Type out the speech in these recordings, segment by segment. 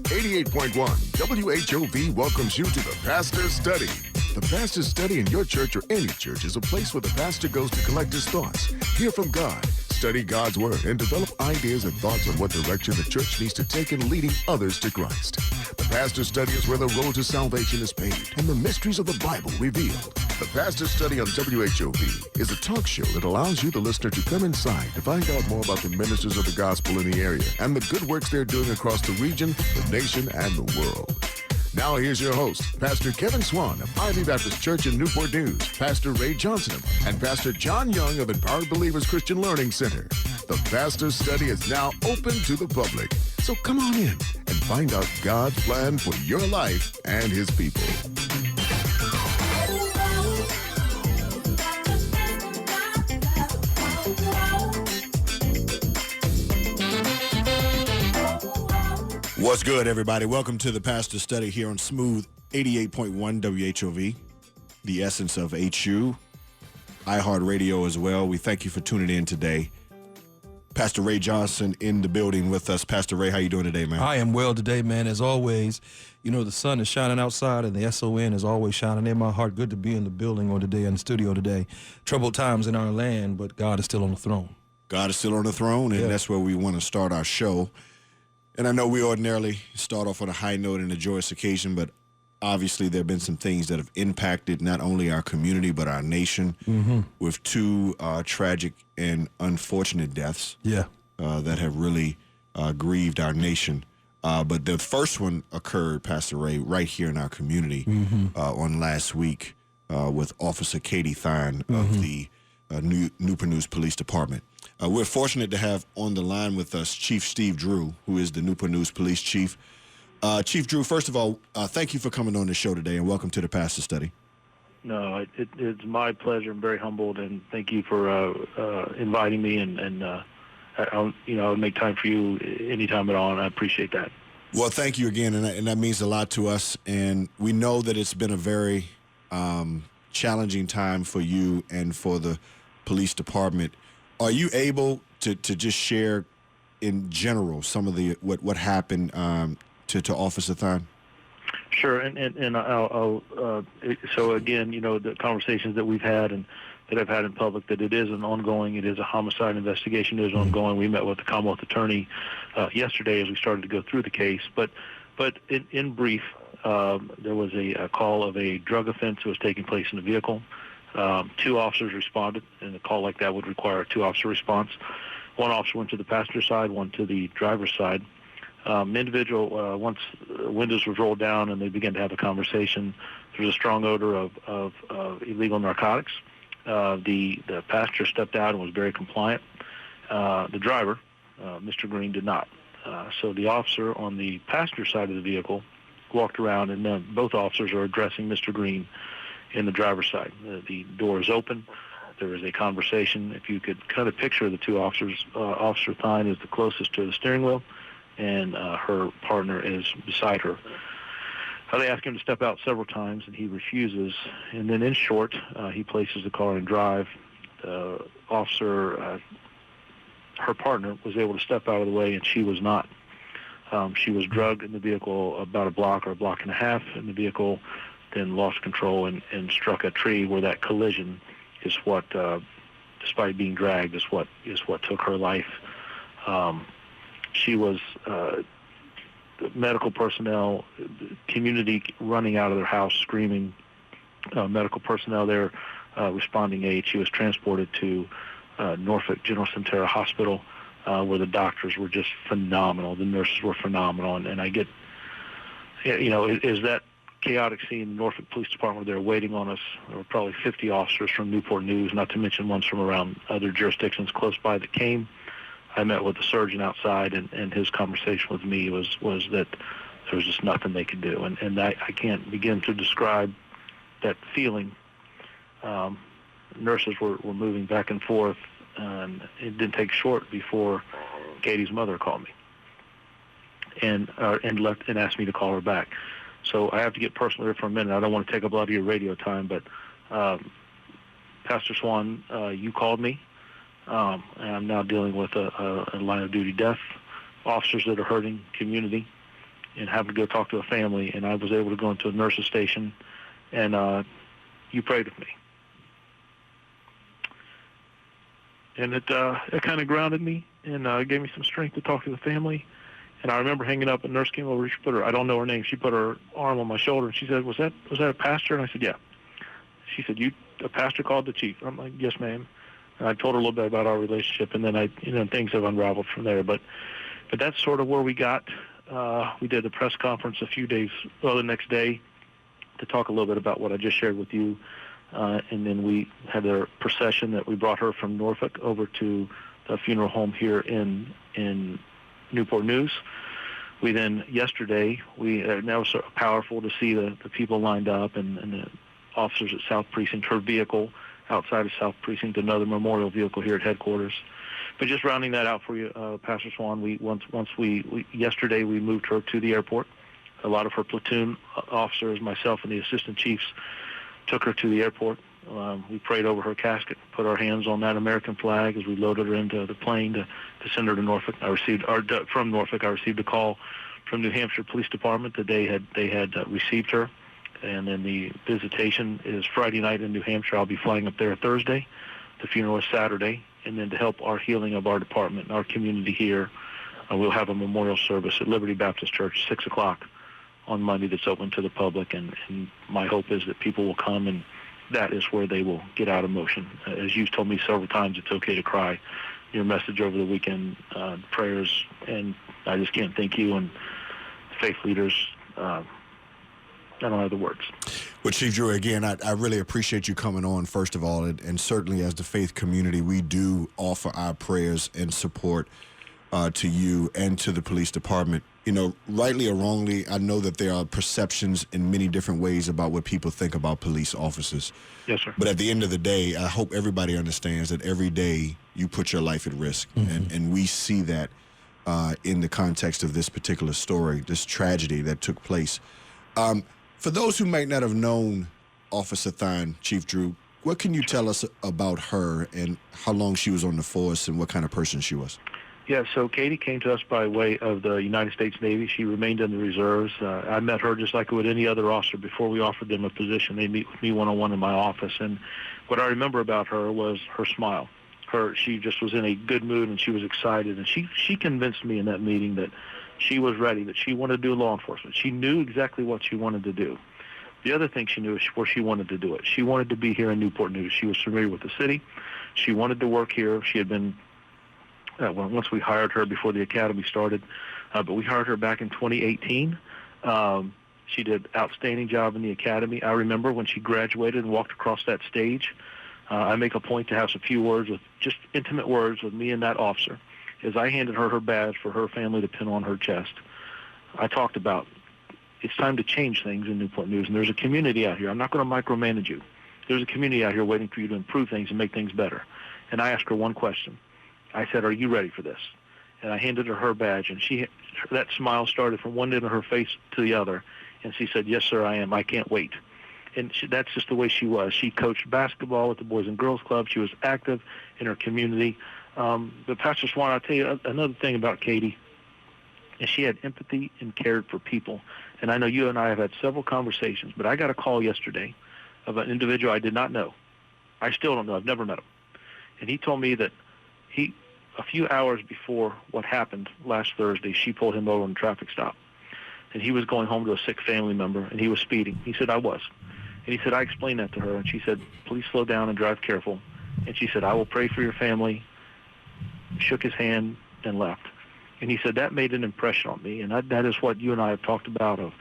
88.1 WHOV welcomes you to the Pastor's Study. The Pastor's Study in your church or any church is a place where the pastor goes to collect his thoughts, hear from God, study God's Word, and develop ideas and thoughts on what direction the church needs to take in leading others to Christ. The Pastor's Study is where the road to salvation is paved and the mysteries of the Bible revealed. The Pastor's Study on WHOV is a talk show that allows you, the listener, to come inside to find out more about the ministers of the gospel in the area and the good works they're doing across the region, the nation, and the world. Now here's your host, Pastor Kevin Swan of Ivy Baptist Church in Newport News, Pastor Ray Johnson, and Pastor John Young of Empowered Believers Christian Learning Center. The Pastor's Study is now open to the public, so come on in and find out God's plan for your life and His people. What's good, everybody? Welcome to the Pastor's Study here on Smooth 88.1 WHOV, the essence of HU, iHeartRadio as well. We thank you for tuning in today. Pastor Ray Johnson in the building with us. Pastor Ray, how you doing today, man? I am well today, man. As always, you know, the sun is shining outside and the SON is always shining in my heart. Good to be in the building or today, in the studio today. Troubled times in our land, but God is still on the throne. God is still on the throne, and that's where we want to start our show. And I know we ordinarily start off on a high note and a joyous occasion, but obviously there have been some things that have impacted not only our community but our nation with two tragic and unfortunate deaths that have really grieved our nation. But the first one occurred, Pastor Ray, right here in our community on last week with Officer Katie Thine of the Newport News Police Department. We're fortunate to have on the line with us Chief Steve Drew, who is the Newport News Police Chief. Chief Drew, first of all, thank you for coming on the show today, and welcome to the Pastor's Study. No, it's my pleasure. I'm very humbled, and thank you for inviting me. And I'll make time for you anytime at all, and I appreciate that. Well, thank you again, and that means a lot to us. And we know that it's been a very challenging time for you and for the police department. Are you able to just share in general some of the what happened to Officer Thine? Sure, and I'll so again, you know, the conversations that we've had and that I've had in public, that it is a homicide investigation, it is ongoing. We met with the Commonwealth Attorney yesterday as we started to go through the case, but in brief, there was a call of a drug offense that was taking place in the vehicle. Two officers responded, and a call like that would require a two-officer response. One officer went to the passenger side, one to the driver's side. An individual, once windows were rolled down and they began to have a conversation, there was a strong odor of illegal narcotics. The passenger stepped out and was very compliant. The driver, Mr. Green, did not. So the officer on the passenger side of the vehicle walked around, and then both officers are addressing Mr. Green in the driver's side. The door is open. There is a conversation. If you could kind of picture the two officers, Officer Thine is the closest to the steering wheel, and her partner is beside her. They ask him to step out several times, and he refuses. And then in short, he places the car in drive. The officer, her partner, was able to step out of the way, and she was not. She was drugged in the vehicle about a block or a block and a half in the vehicle, then lost control and struck a tree, where that collision is what, despite being dragged, is what took her life. She was medical personnel, community running out of their house screaming, medical personnel there responding aid. She was transported to Norfolk General Centera Hospital, where the doctors were just phenomenal. The nurses were phenomenal. And I get, you know, is that chaotic scene in the Norfolk Police Department. They're waiting on us. There were probably 50 officers from Newport News, not to mention ones from around other jurisdictions close by that came. I met with the surgeon outside, and his conversation with me was that there was just nothing they could do. And I can't begin to describe that feeling. Nurses were moving back and forth, and it didn't take short before Katie's mother called me and asked me to call her back. So I have to get personal here for a minute. I don't want to take up a lot of your radio time, but Pastor Swan, you called me, and I'm now dealing with a line of duty death, officers that are hurting, community, and having to go talk to a family, and I was able to go into a nurse's station, and you prayed with me. And it kind of grounded me and gave me some strength to talk to the family. And I remember hanging up, a nurse came over, I don't know her name, she put her arm on my shoulder, and she said, was that a pastor? And I said, yeah. She said, a pastor called the chief? I'm like, yes, ma'am. And I told her a little bit about our relationship, and then things have unraveled from there. But that's sort of where we got. We did a press conference the next day to talk a little bit about what I just shared with you. And then we had a procession that we brought her from Norfolk over to the funeral home here in Newport News. We then, yesterday, that was so powerful to see the people lined up and the officers at South Precinct, her vehicle outside of South Precinct, another memorial vehicle here at headquarters. But just rounding that out for you, Pastor Swan, yesterday we moved her to the airport. A lot of her platoon officers, myself and the assistant chiefs, took her to the airport. We prayed over her casket, put our hands on that American flag as we loaded her into the plane to send her to Norfolk. From Norfolk, I received a call from New Hampshire Police Department that they had received her, and then the visitation is Friday night in New Hampshire. I'll be flying up there Thursday. The funeral is Saturday, and then to help our healing of our department and our community here, we'll have a memorial service at Liberty Baptist Church, 6 o'clock on Monday, that's open to the public, and my hope is that people will come, and that is where they will get out emotion. As you've told me several times, it's okay to cry. Your message over the weekend, prayers, and I just can't thank you and faith leaders. I don't have the words. Well, Chief Drew, again, I really appreciate you coming on, first of all, and certainly as the faith community, we do offer our prayers and support to you and to the police department. Rightly or wrongly, I know that there are perceptions in many different ways about what people think about police officers. Yes, sir. But at the end of the day, I hope everybody understands that every day you put your life at risk. Mm-hmm. And we see that in the context of this particular story, this tragedy that took place. For those who might not have known Officer Thine, Chief Drew, what can you tell us about her and how long she was on the force and what kind of person she was? Yeah, so Katie came to us by way of the United States Navy. She remained in the reserves. I met her just like I would any other officer before we offered them a position. They meet with me one-on-one in my office. And what I remember about her was her smile. She just was in a good mood, and she was excited. And she convinced me in that meeting that she was ready, that she wanted to do law enforcement. She knew exactly what she wanted to do. The other thing she knew is where she wanted to do it. She wanted to be here in Newport News. She was familiar with the city. She wanted to work here. She had been... once we hired her before the academy started, but we hired her back in 2018. She did an outstanding job in the academy. I remember when she graduated and walked across that stage, I make a point to have a few words, just intimate words with me and that officer. As I handed her her badge for her family to pin on her chest, I talked about it's time to change things in Newport News, and there's a community out here. I'm not going to micromanage you. There's a community out here waiting for you to improve things and make things better. And I asked her one question. I said, are you ready for this? And I handed her her badge, and that smile started from one end of her face to the other, and she said, yes, sir, I am. I can't wait. And that's just the way she was. She coached basketball at the Boys and Girls Club. She was active in her community. But Pastor Swan, I'll tell you another thing about Katie, is she had empathy and cared for people. And I know you and I have had several conversations, but I got a call yesterday of an individual I did not know. I still don't know. I've never met him. And he told me that a few hours before what happened last Thursday, she pulled him over on a traffic stop. And he was going home to a sick family member, and he was speeding. He said, I was. And he said, I explained that to her, and she said, please slow down and drive careful. And she said, I will pray for your family, shook his hand, and left. And he said, that made an impression on me, and that is what you and I have talked about of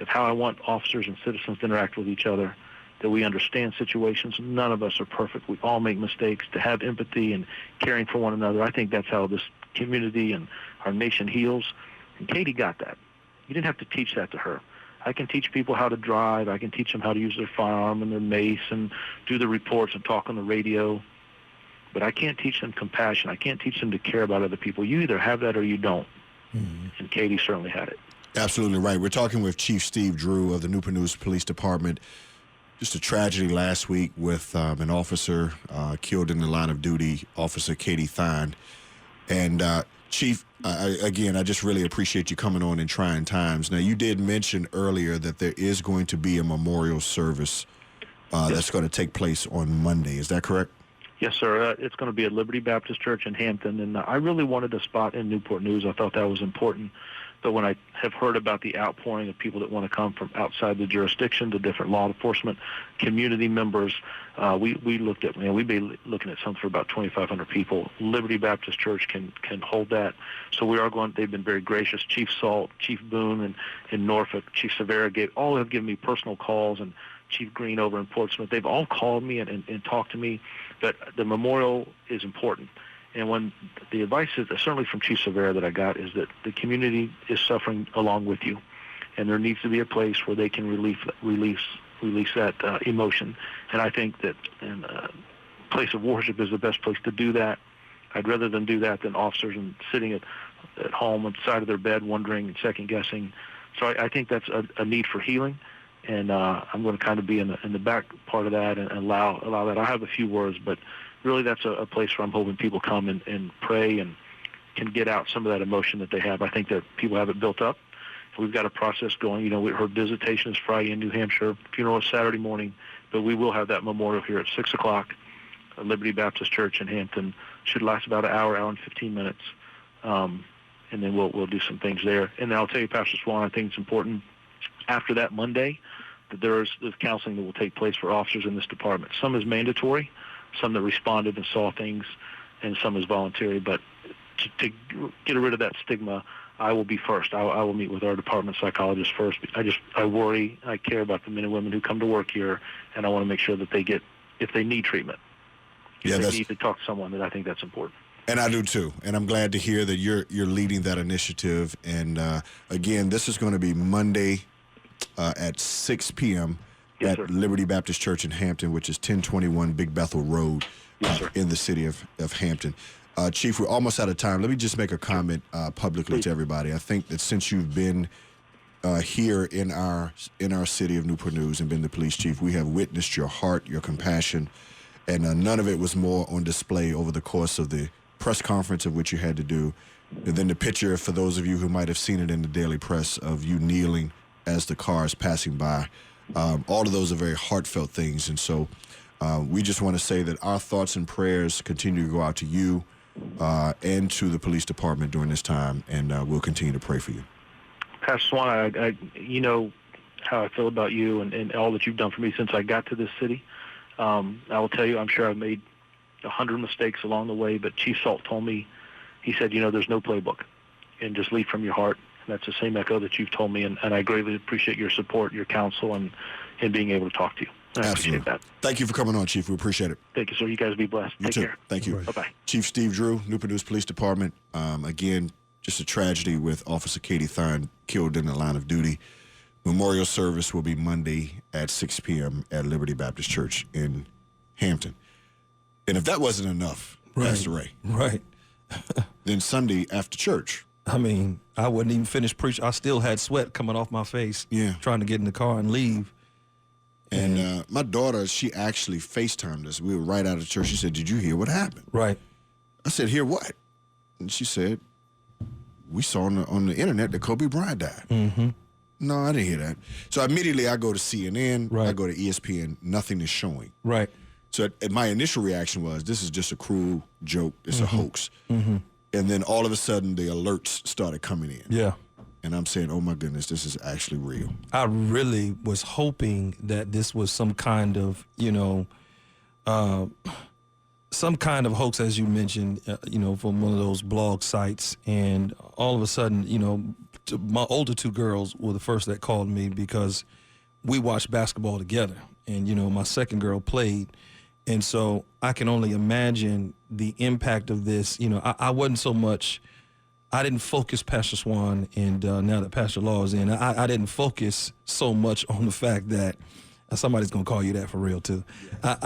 how I want officers and citizens to interact with each other, that we understand situations. None of us are perfect. We all make mistakes. To have empathy and caring for one another, I think that's how this community and our nation heals. And Katie got that. You didn't have to teach that to her. I can teach people how to drive. I can teach them how to use their firearm and their mace and do the reports and talk on the radio. But I can't teach them compassion. I can't teach them to care about other people. You either have that or you don't. Mm-hmm. And Katie certainly had it. Absolutely right. We're talking with Chief Steve Drew of the Newport News Police Department. Just a tragedy last week with an officer killed in the line of duty, Officer Katie Thine. And Chief, again, I just really appreciate you coming on in trying times. Now, you did mention earlier that there is going to be a memorial service that's going to take place on Monday. Is that correct? Yes, sir. It's going to be at Liberty Baptist Church in Hampton, and I really wanted a spot in Newport News. I thought that was important. But when I have heard about the outpouring of people that want to come from outside the jurisdiction, the different law enforcement, community members, we looked at, we've been looking at something for about 2,500 people. Liberty Baptist Church can hold that. So we are going, they've been very gracious. Chief Salt, Chief Boone in Norfolk, Chief Severa all have given me personal calls, and Chief Green over in Portsmouth. They've all called me and talked to me. But the memorial is important. And when the advice is, certainly from Chief Severa that I got, is that the community is suffering along with you, and there needs to be a place where they can release that emotion. And I think that a place of worship is the best place to do that. I'd rather them do that than officers and sitting at home on the side of their bed wondering and second guessing. So I think that's a need for healing. And I'm going to kind of be in the back part of that and allow that. I have a few words, but really that's a place where I'm hoping people come and pray and can get out some of that emotion that they have. I think that people have it built up. We've got a process going. Her visitation is Friday in New Hampshire, funeral is Saturday morning, but we will have that memorial here at 6 o'clock at Liberty Baptist Church in Hampton. Should last about an hour and 15 minutes, and then we'll do some things there. And then I'll tell you, Pastor Swan, I think it's important after that Monday that there's counseling that will take place for officers in this department. Some is mandatory, some that responded and saw things, and some is voluntary. But to get rid of that stigma, I will be first. I will meet with our department psychologist first. I worry, I care about the men and women who come to work here, and I want to make sure that they get, if they need treatment, if they need to talk to someone, then I think that's important. And I do too. And I'm glad to hear that you're leading that initiative. And again, this is going to be Monday at 6 p.m. Yes, at sir. Liberty Baptist Church in Hampton, which is 1021 Big Bethel Road Yes, sir. in the city of Hampton. Chief, we're almost out of time. Let me just make a comment publicly to everybody. I think that since you've been here in our city of Newport News and been the police chief, we have witnessed your heart, your compassion, and none of it was more on display over the course of the press conference of which you had to do. And then the picture, for those of you who might have seen it in the daily press, of you kneeling as the car is passing by. All of those are very heartfelt things. And so we just want to say that our thoughts and prayers continue to go out to you and to the police department during this time, and we'll continue to pray for you. Pastor Swan, you know how I feel about you and all that you've done for me since I got to this city. I will tell you, I'm sure I've made 100 mistakes along the way, but Chief Salt told me, he said, there's no playbook, and just lead from your heart. And that's the same echo that you've told me, and I greatly appreciate your support, your counsel, and being able to talk to you. I appreciate that. Thank you for coming on, Chief. We appreciate it. Thank you, sir. You guys be blessed. You Take too. care. Thank you. Right. Bye-bye. Chief Steve Drew, Newport News Police Department. Again, just a tragedy with Officer Katie Thine killed in the line of duty. Memorial service will be Monday at 6 p.m. at Liberty Baptist Church in Hampton. And if that wasn't enough, Pastor Ray, Right. then Sunday after church. I mean, I wouldn't even finish preaching. I still had sweat coming off my face. Yeah. Trying to get in the car and leave. And my daughter, she actually FaceTimed us. We were right out of church. She said, "Did you hear what happened?" Right. I said, "Hear what?" And she said, "We saw on the internet that Kobe Bryant died." Mm-hmm. No, I didn't hear that. So immediately I go to CNN, Right. I go to ESPN, nothing is showing. Right. So my initial reaction was, this is just a cruel joke. It's a hoax. Mm-hmm. And then all of a sudden the alerts started coming in. Yeah. And I'm saying, oh my goodness, this is actually real. I really was hoping that this was some kind of, some kind of hoax, as you mentioned, from one of those blog sites. And all of a sudden, my older two girls were the first that called me because we watched basketball together. And, my second girl played. And so I can only imagine the impact of this. I wasn't so much, I didn't focus, Pastor Swan, and now that Pastor Law is in, I didn't focus so much on the fact that somebody's going to call you that for real too. Yeah.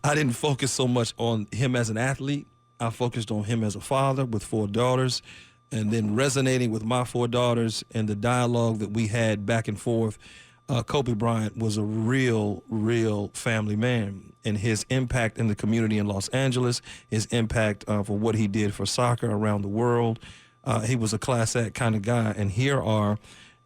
I didn't focus so much on him as an athlete. I focused on him as a father with 4 daughters, and then resonating with my 4 daughters and the dialogue that we had back and forth. Kobe Bryant was a real family man, and his impact in the community in Los Angeles, his impact for what he did for soccer around the world. He was a class act kind of guy, and here are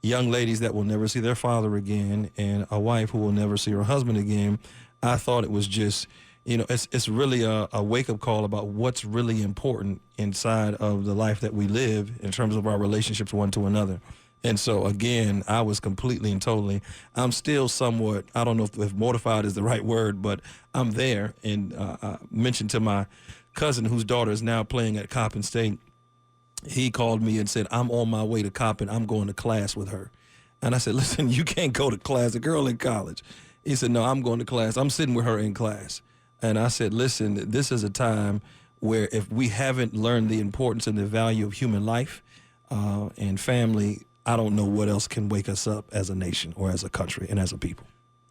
young ladies that will never see their father again, and a wife who will never see her husband again. I thought it was just, it's really a wake-up call about what's really important inside of the life that we live in terms of our relationships one to another. And so, again, I was completely and totally, I'm still somewhat, I don't know if mortified is the right word, but I'm there. And I mentioned to my cousin, whose daughter is now playing at Coppin State, he called me and said, I'm on my way to Coppin. I'm going to class with her. And I said, listen, you can't go to class. A girl in college. He said, no, I'm going to class. I'm sitting with her in class. And I said, listen, this is a time where if we haven't learned the importance and the value of human life and family, I don't know what else can wake us up as a nation or as a country and as a people.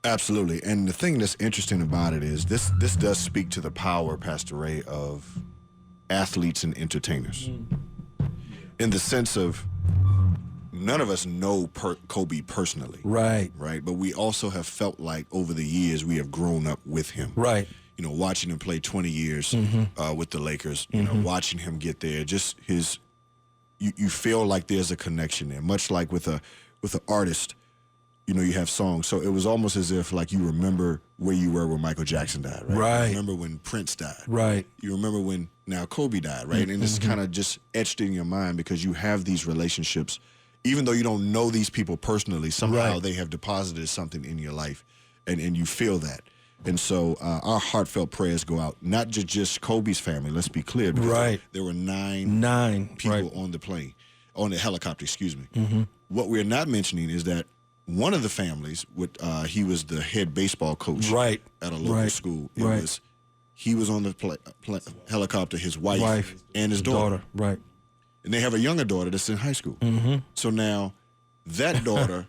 Absolutely. And the thing that's interesting about it is this does speak to the power, Pastor Ray, of athletes and entertainers. In the sense of none of us know Kobe personally. Right. Right. But we also have felt like over the years we have grown up with him. Right. Watching him play 20 years with the Lakers, watching him get there, just his, you feel like there's a connection there, much like with an artist, you have songs. So it was almost as if like you remember where you were when Michael Jackson died, right? Right. You remember when Prince died. Right. You remember when now Kobe died, right? And it's kind of just etched in your mind because you have these relationships, even though you don't know these people personally, somehow they have deposited something in your life and you feel that. And so our heartfelt prayers go out, not just Kobe's family, let's be clear, because there were nine people on the plane, on the helicopter, excuse me. What we're not mentioning is that one of the families, he was the head baseball coach at a local school. He was on the helicopter, his wife and his daughter. Right. And they have a younger daughter that's in high school. So now that daughter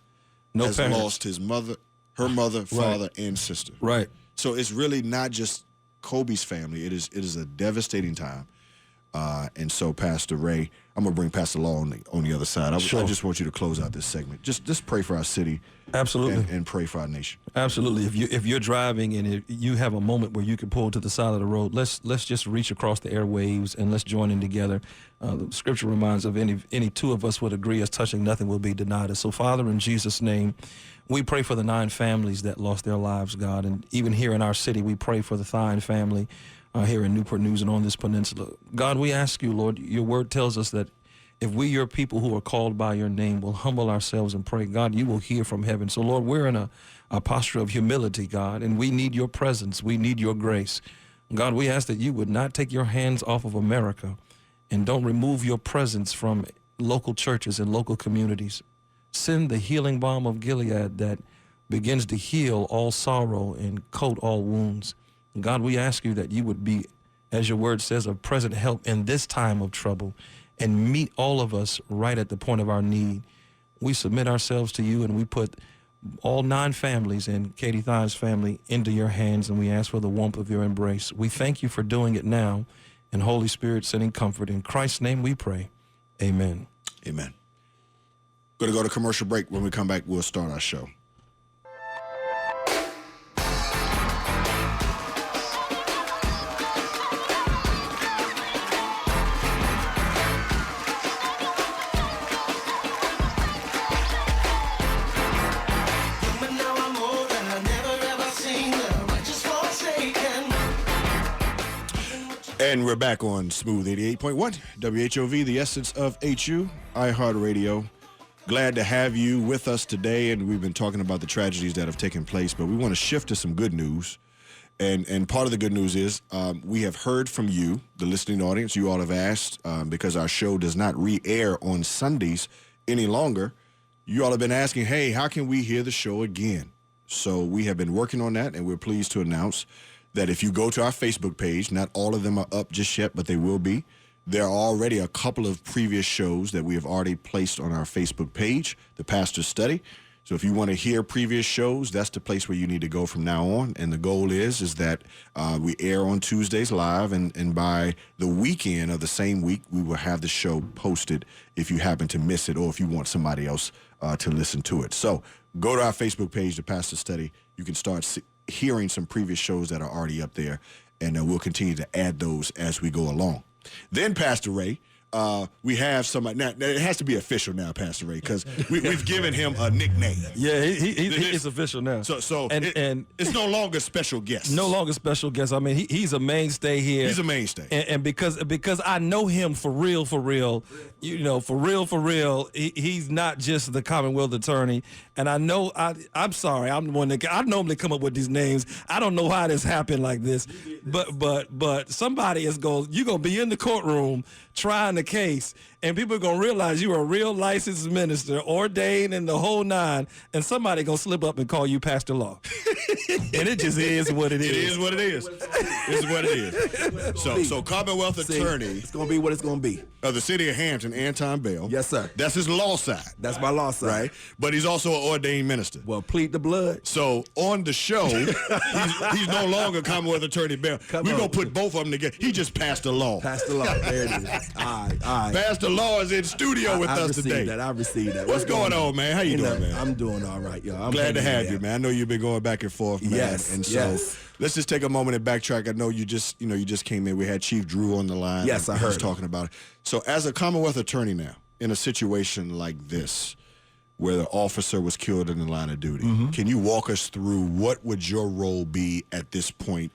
has lost his mother, her mother, father, and sister. Right. So it's really not just Kobe's family. It is a devastating time. And so, Pastor Ray, I'm going to bring Pastor Law on the other side. I just want you to close out this segment. Just pray for our city. Absolutely. And pray for our nation. Absolutely. If you're driving and if you have a moment where you can pull to the side of the road, let's just reach across the airwaves and let's join in together. The scripture reminds of any two of us would agree as touching nothing will be denied us. So, Father, in Jesus' name, we pray for the 9 families that lost their lives, God. And even here in our city, we pray for the Thine family here in Newport News and on this peninsula. God, we ask you, Lord, your word tells us that if we, your people who are called by your name, will humble ourselves and pray, God, you will hear from heaven. So, Lord, we're in a posture of humility, God, and we need your presence. We need your grace. God, we ask that you would not take your hands off of America and don't remove your presence from local churches and local communities. Send the healing balm of Gilead that begins to heal all sorrow and coat all wounds. God, we ask you that you would be, as your word says, of present help in this time of trouble and meet all of us right at the point of our need. We submit ourselves to you and we put all 9 families and Katie Thine's family into your hands, and we ask for the warmth of your embrace. We thank you for doing it now, and Holy Spirit sending comfort. In Christ's name we pray. Amen. Amen. Going to go to commercial break. When we come back, we'll start our show. And we're back on Smooth 88.1, WHOV, the essence of HU, iHeartRadio. Glad to have you with us today, and we've been talking about the tragedies that have taken place, but we want to shift to some good news. And part of the good news is we have heard from you, the listening audience. You all have asked, because our show does not re-air on Sundays any longer. You all have been asking, hey, how can we hear the show again? So we have been working on that, and we're pleased to announce that if you go to our Facebook page, not all of them are up just yet, but they will be. There are already a couple of previous shows that we have already placed on our Facebook page, The Pastor's Study. So if you want to hear previous shows, that's the place where you need to go from now on. And the goal is that we air on Tuesdays live, and by the weekend of the same week, we will have the show posted if you happen to miss it or if you want somebody else to listen to it. So go to our Facebook page, The Pastor Study. You can start hearing some previous shows that are already up there, and we'll continue to add those as we go along. Then, Pastor Ray, we have somebody now. It has to be official now, Pastor Ray, because we've given him a nickname. Yeah, he's official now. So and it's no longer special guest. No longer special guest. I mean, he's a mainstay here. He's a mainstay. And because I know him for real, you know, for real, he's not just the Commonwealth attorney. And I know I'm sorry, I'm the one that I normally come up with these names. I don't know how this happened like this, but somebody is you're gonna be in the courtroom trying the case, and people are gonna realize you're a real licensed minister, ordained in the whole nine, and somebody gonna slip up and call you Pastor Law. And it just is what it is. It is what it is. It's what it is. So Commonwealth attorney. It's gonna be what it's gonna be. Of the city of Hampton, Anton Bell. Yes, sir. That's his law side. That's my law side. Right? But he's also an ordained minister. Well, plead the blood. So on the show, he's no longer Commonwealth Attorney Bell. We're going to put both of them together. He just passed a law. Passed the law. There it is. All right. Pastor Law is in studio with us today. I received that. What's going on, man? How you doing, man? I'm doing all right, y'all. I'm glad to have you, man. I know you've been going back and forth, man. Yes. And so let's just take a moment and backtrack. I know you just came in. We had Chief Drew on the line. Yes, I heard. He was talking about it. So as a Commonwealth attorney now, in a situation like this, where the officer was killed in the line of duty, can you walk us through what would your role be at this point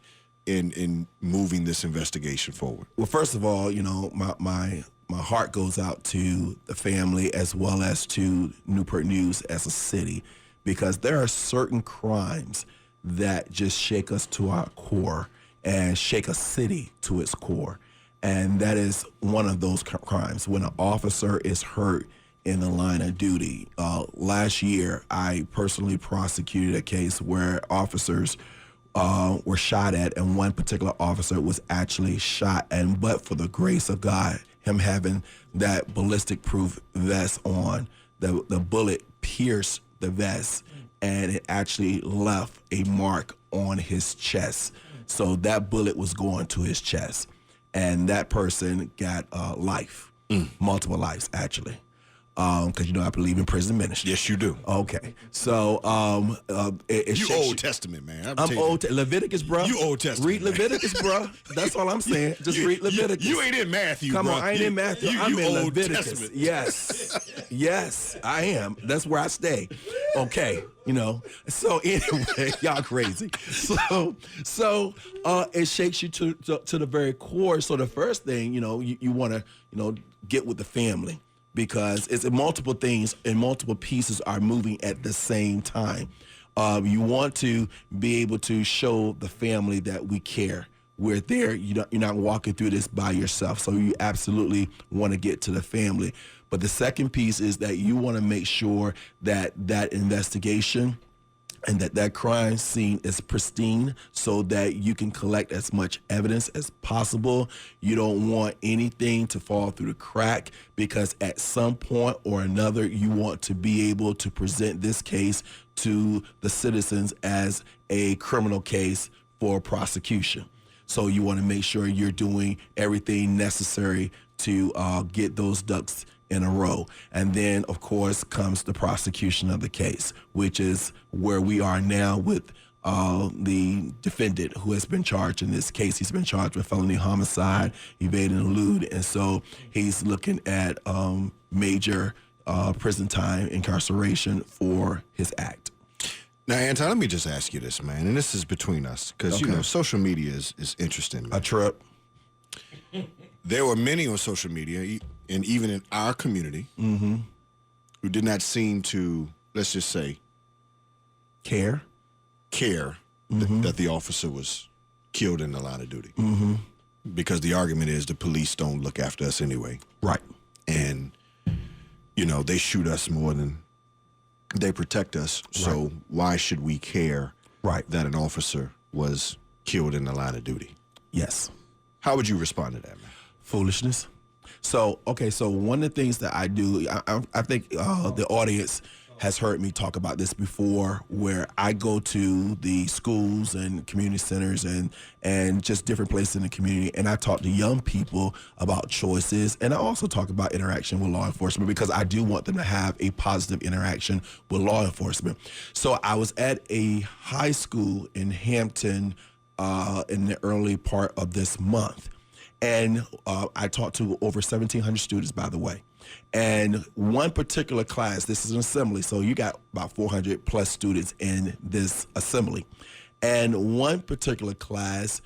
in moving this investigation forward? Well, first of all, you know, my heart goes out to the family as well as to Newport News as a city, because there are certain crimes that just shake us to our core and shake a city to its core. And that is one of those crimes, when an officer is hurt in the line of duty. Last year, I personally prosecuted a case where officers were shot at, and one particular officer was actually shot, and but for the grace of God, him having that ballistic proof vest on, the bullet pierced the vest, and it actually left a mark on his chest. So that bullet was going to his chest, and that person got life, multiple lives actually. Because you know I believe in prison ministry. Yes, you do. Okay, so you Old Testament, man. I'm Old Leviticus, bro. You Old Testament. Read Leviticus, bro. That's all I'm saying. Just read Leviticus. You ain't in Matthew, Come bro. on, I ain't in Matthew. I'm in Old Leviticus. Testament. Yes, I am. That's where I stay. Okay, you know. So anyway, y'all crazy. So it shakes you to the very core. So the first thing, you know, you want to, get with the family, because it's multiple things and multiple pieces are moving at the same time. You want to be able to show the family that we care. We're there. You're not walking through this by yourself. So you absolutely want to get to the family. But the second piece is that you want to make sure that that investigation and that crime scene is pristine, so that you can collect as much evidence as possible. You don't want anything to fall through the crack, because at some point or another, you want to be able to present this case to the citizens as a criminal case for prosecution. So you want to make sure you're doing everything necessary to get those ducks in a row. And then, of course, comes the prosecution of the case, which is where we are now with the defendant who has been charged in this case. He's been charged with felony homicide, evade and elude, and so he's looking at major prison time, incarceration for his act. Now, Anton, let me just ask you this, man, and this is between us, because, social media is interesting, man. A trip. There were many on social media, and even in our community, who did not seem to, let's just say, care that the officer was killed in the line of duty. Because the argument is the police don't look after us anyway. Right. And, they shoot us more than they protect us. So why should we care that an officer was killed in the line of duty? Yes. How would you respond to that, man? Foolishness. So one of the things that I do, I think the audience has heard me talk about this before, where I go to the schools and community centers and just different places in the community, and I talk to young people about choices, and I also talk about interaction with law enforcement because I do want them to have a positive interaction with law enforcement. So I was at a high school in Hampton in the early part of this month, and I talked to over 1,700 students, by the way. And one particular class, this is an assembly, so you got about 400 plus students in this assembly. And one particular class,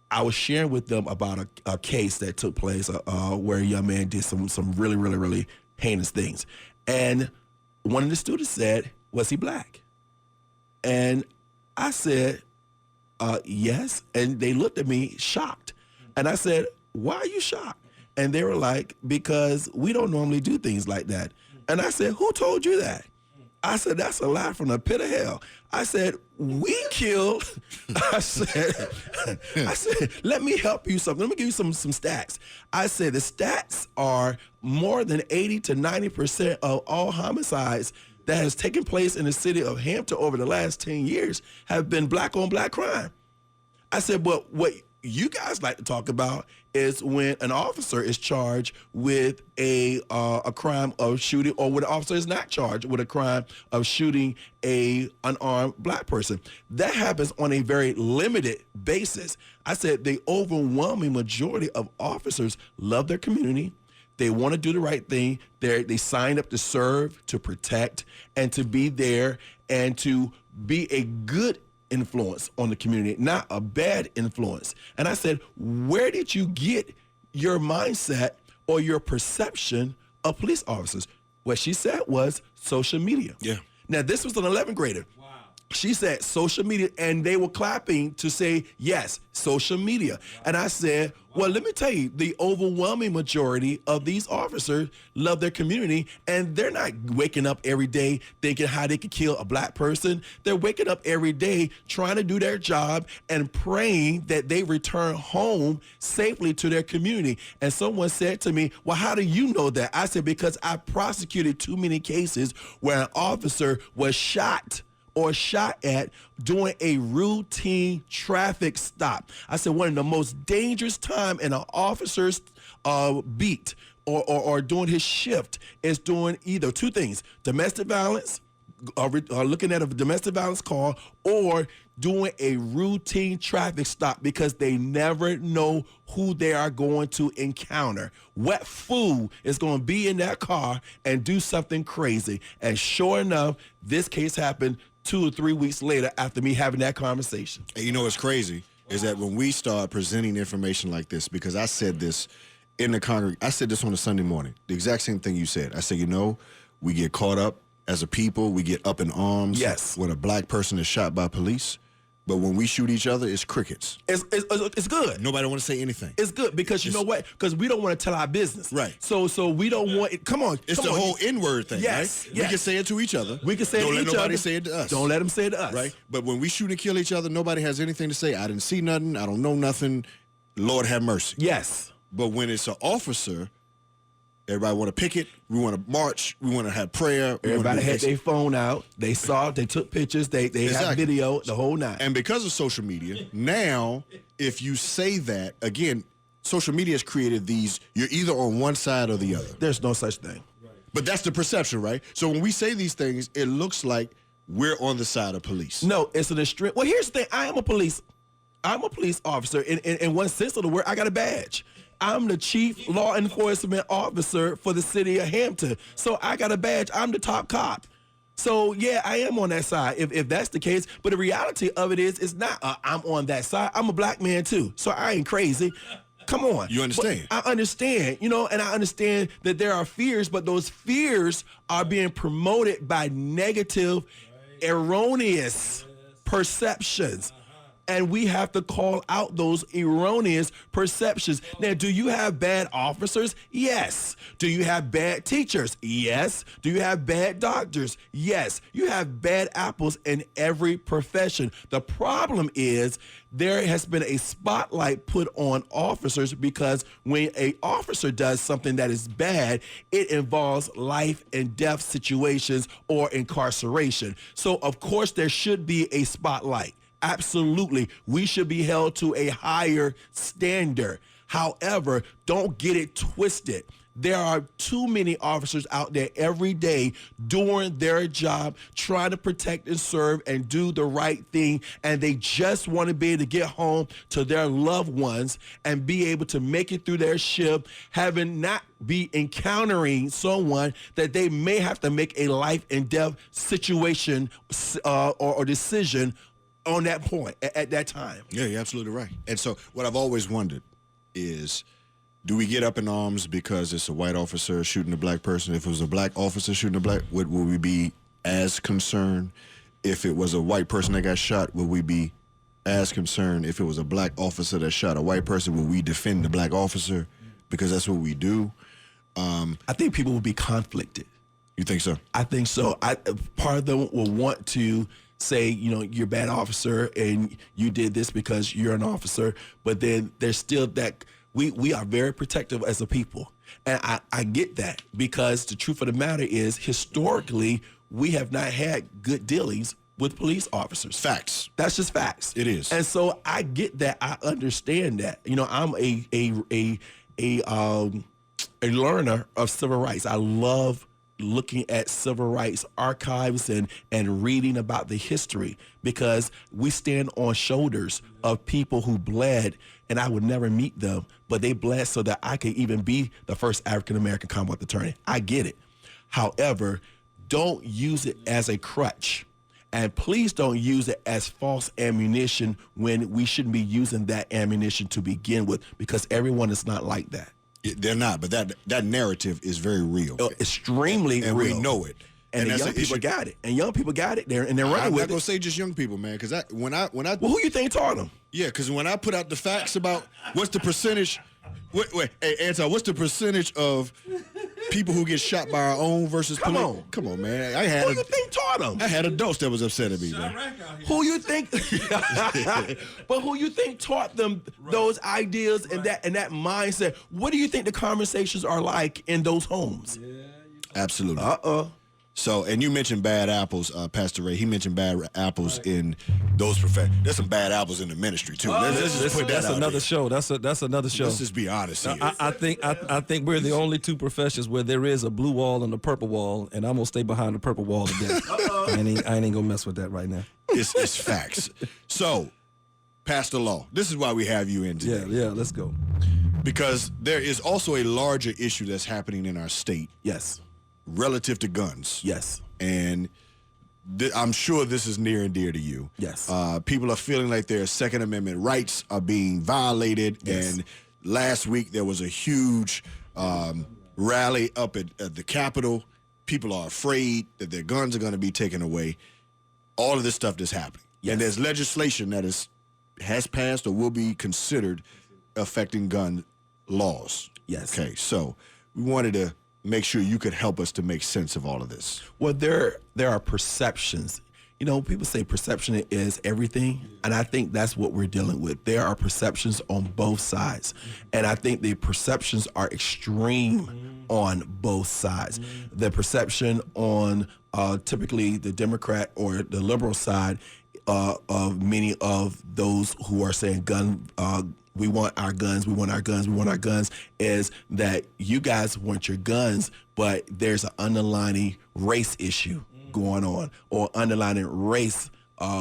I was sharing with them about a case that took place where a young man did some really, really, really heinous things. And one of the students said, was he black? And I said, yes. And they looked at me shocked. And I said, why are you shocked? And they were like, because we don't normally do things like that. And I said, who told you that? I said, that's a lie from the pit of hell. I said, we killed. I said, let me help you something. Let me give you some stats. I said, the stats are more than 80 to 90% of all homicides that has taken place in the city of Hampton over the last 10 years have been black on black crime. I said, but what you guys like to talk about is when an officer is charged with a crime of shooting, or when an officer is not charged with a crime of shooting a unarmed black person. That happens on a very limited basis. I said the overwhelming majority of officers love their community. They want to do the right thing. They signed up to serve, to protect, and to be there and to be a good influence on the community, not a bad influence. And I said, where did you get your mindset or your perception of police officers? What she said was social media. Yeah. Now, this was an 11th grader. Wow. She said social media, and they were clapping to say, yes, social media. Wow. And I said, well, let me tell you, the overwhelming majority of these officers love their community, and they're not waking up every day thinking how they could kill a black person. They're waking up every day trying to do their job and praying that they return home safely to their community. And someone said to me, well, how do you know that? I said, because I prosecuted too many cases where an officer was shot or shot at doing a routine traffic stop. I said one of the most dangerous time in an officer's beat or doing his shift is doing either two things: domestic violence, looking at a domestic violence call, or doing a routine traffic stop, because they never know who they are going to encounter. What fool is going to be in that car and do something crazy? And sure enough, this case happened 2 or 3 weeks later after me having that conversation. And you know what's crazy is that when we start presenting information like this, because I said this in the congregation, I said this on a Sunday morning, the exact same thing you said. I said, we get caught up as a people, we get up in arms when a black person is shot by police. But when we shoot each other, it's crickets. It's good. Nobody want to say anything. It's good because you know what? Because we don't want to tell our business. Right. So we don't want it. Come on. It's the whole N-word thing, yes, right? Yes. We can say it to each other. We can say it to each other. Don't let nobody say it to us. Don't let them say it to us. Right? But when we shoot and kill each other, nobody has anything to say. I didn't see nothing. I don't know nothing. Lord have mercy. Yes. But when it's an officer, everybody want to picket. We want to march. We want to have prayer. Everybody had their phone out. They saw it. They took pictures. They had video, the whole night. And because of social media, now, if you say that, again, social media has created these, you're either on one side or the other. There's no such thing. But that's the perception, right? So when we say these things, it looks like we're on the side of police. No, it's an extreme. Well, here's the thing. I'm a police officer. In one sense of the word, I got a badge. I'm the chief law enforcement officer for the city of Hampton. So I got a badge. I'm the top cop. So, yeah, I am on that side, if that's the case. But the reality of it is, it's not I'm on that side. I'm a black man, too. So I ain't crazy. Come on. You understand? But I understand, and I understand that there are fears, but those fears are being promoted by negative, erroneous perceptions. And we have to call out those erroneous perceptions. Now, do you have bad officers? Yes. Do you have bad teachers? Yes. Do you have bad doctors? Yes. You have bad apples in every profession. The problem is there has been a spotlight put on officers because when an officer does something that is bad, it involves life and death situations or incarceration. So, of course, there should be a spotlight. Absolutely. We should be held to a higher standard. However, don't get it twisted. There are too many officers out there every day doing their job, trying to protect and serve and do the right thing, and they just want to be able to get home to their loved ones and be able to make it through their shift, having not be encountering someone that they may have to make a life and death situation or decision on that point, at that time. Yeah, you're absolutely right. And so what I've always wondered is, do we get up in arms because it's a white officer shooting a black person? If it was a black officer shooting a black, would we be as concerned? If it was a white person that got shot, would we be as concerned? If it was a black officer that shot a white person, would we defend the black officer? Because that's what we do. I think people will be conflicted. You think so? I think so. Part of them will want to say, you're a bad officer and you did this because you're an officer, but then there's still that we are very protective as a people. And I get that, because the truth of the matter is, historically, we have not had good dealings with police officers. Facts. That's just facts. It is. And so I get that. I understand that. I'm a learner of civil rights. I love looking at civil rights archives and reading about the history, because we stand on shoulders of people who bled, and I would never meet them, but they bled so that I could even be the first African-American Commonwealth attorney. I get it. However, don't use it as a crutch. And please don't use it as false ammunition when we shouldn't be using that ammunition to begin with, because everyone is not like that. They're not, but that narrative is very real. Extremely and real. We know it. And the young people got it. And young people got it. They're running with it. I'm not going to say just young people, man, because when I Well, who you think taught them? Yeah, because when I put out the facts about what's the percentage, hey, Anton, what's the percentage of people who get shot by our own versus police? Come on, man. Who you think taught them? I had adults that was upset at me, man. Who you think? But who you think taught them those ideas and that mindset? What do you think the conversations are like in those homes? Absolutely. So, and you mentioned bad apples, Pastor Ray. He mentioned bad apples in those professions. There's some bad apples in the ministry too. Let's just put that That's out another there. show. That's another show. Let's just be honest here. I think we're the only two professions where there is a blue wall and a purple wall, and I'm gonna stay behind the purple wall today. I ain't gonna mess with that right now. It's facts. So, Pastor Law, this is why we have you in today. Yeah, let's go. Because there is also a larger issue that's happening in our state Yes. relative to guns. Yes. And I'm sure this is near and dear to you. Yes. People are feeling like their Second Amendment rights are being violated. Yes. And last week there was a huge rally up at the Capitol. People are afraid that their guns are going to be taken away. All of this stuff that's happening. Yes. And there's legislation that has passed or will be considered affecting gun laws. Yes. Okay, so we wanted to make sure you could help us to make sense of all of this. Well, there are perceptions. You know, people say perception is everything, and I think that's what we're dealing with. There are perceptions on both sides, and I think the perceptions are extreme on both sides. The perception on typically the Democrat or the liberal side of many of those who are saying we want our guns, we want our guns, we want our guns, is that you guys want your guns, but there's an underlying race issue going on, or underlying race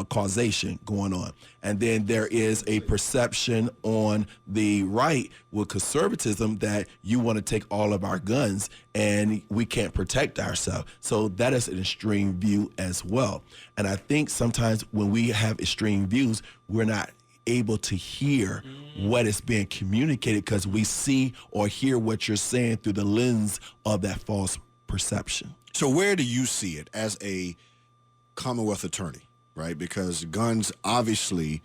causation going on. And then there is a perception on the right with conservatism that you want to take all of our guns and we can't protect ourselves. So that is an extreme view as well. And I think sometimes when we have extreme views, we're not able to hear what is being communicated because we see or hear what you're saying through the lens of that false perception. So where do you see it as a Commonwealth attorney, right? Because guns obviously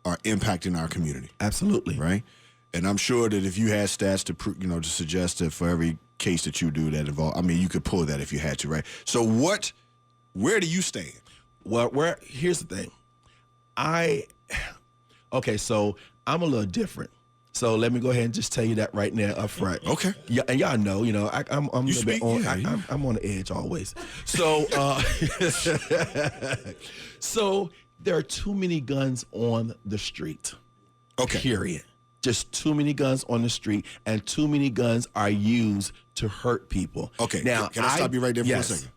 are impacting our community. Absolutely. Right? And I'm sure that if you had stats to suggest that for every case that you do that involve, I mean, you could pull that if you had to, right? So where do you stand? Well, here's the thing. So I'm a little different. So let me go ahead and just tell you that right now up front. Okay. Yeah, and y'all know, I'm a little bit on. Yeah, I'm on the edge always. So, so there are too many guns on the street. Okay. Period. Just too many guns on the street, and too many guns are used to hurt people. Okay. Now, can I stop you right there for yes. a second?